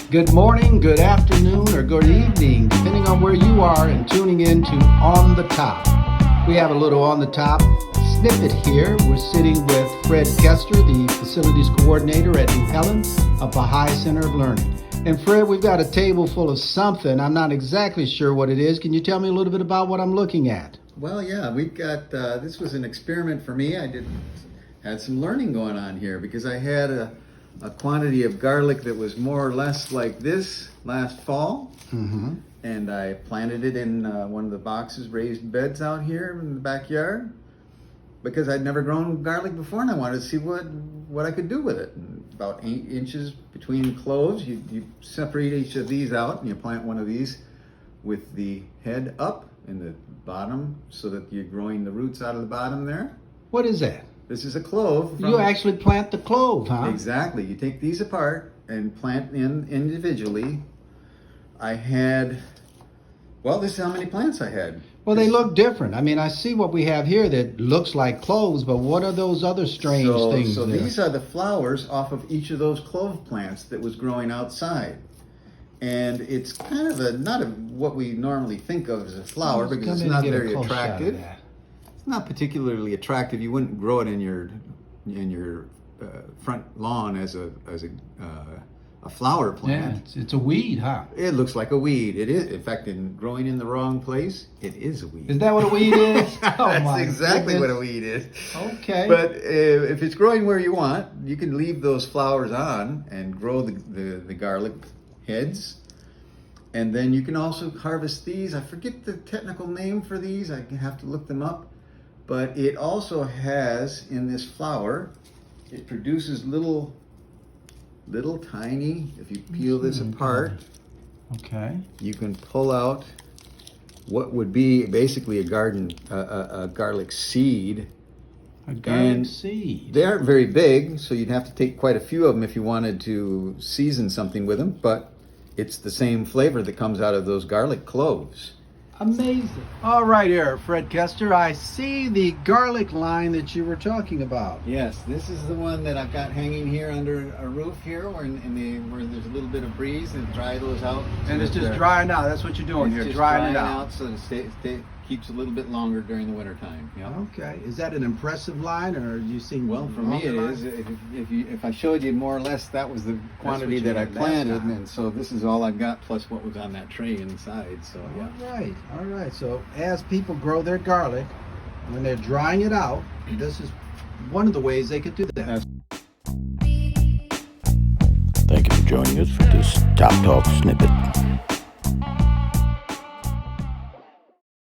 Good morning, good afternoon, or good evening, depending on where you are and tuning in to On the Top. We have a little On the Top snippet here. We're sitting with Fred Kester, the Facilities Coordinator at New Helen, a Baha'i Center of Learning. And Fred, we've got a table full of something. I'm not exactly sure what it is. Can you tell me a little bit about what I'm looking at? Well, yeah, we've got, this was an experiment for me. Had some learning going on here because I had a quantity of garlic that was more or less like this last fall. Mm-hmm. And I planted it in one of the boxes, raised beds out here in the backyard because I'd never grown garlic before and I wanted to see what I could do with it. And about 8 inches between cloves, you separate each of these out and you plant one of these with the head up in the bottom so that you're growing the roots out of the bottom there. What is that? This is a clove. You actually plant the clove, huh? Exactly. You take these apart and plant in individually. This is how many plants I had. Well, they look different. I mean, I see what we have here that looks like cloves, but what are those other strange things? So there? these are the flowers off of each of those clove plants that was growing outside. And it's kind of what we normally think of as a flower because it's not very attractive. It's not particularly attractive. You wouldn't grow it in your front lawn as a flower plant. Yeah, it's a weed, huh? It looks like a weed. It is. In fact, growing in the wrong place, it is a weed. Is that what a weed is? That's exactly what a weed is. Okay. But if it's growing where you want, you can leave those flowers on and grow the garlic heads. And then you can also harvest these. I forget the technical name for these. I have to look them up. But it also has, in this flower, it produces little tiny, if you peel this apart, okay, you can pull out what would be basically a garlic seed. A garlic seed. They aren't very big, so you'd have to take quite a few of them if you wanted to season something with them, but it's the same flavor that comes out of those garlic cloves. Amazing. All right, here, Fred Kester, I see the garlic line that you were talking about. Yes, this is the one that I've got hanging here under a roof here where there's a little bit of breeze and dry those out. And it's just drying out. That's what you're doing here, drying it out. So it keeps a little bit longer during the winter time. Yeah. Okay. Is that an impressive line, or are you seeing? Well, for me it is. If I showed you more or less, that was the quantity that I planted, and so this is all I've got plus what was on that tray inside. So yeah. All right. So as people grow their garlic, when they're drying it out, this is one of the ways they could do that. Thank you for joining us for this Top Talk snippet.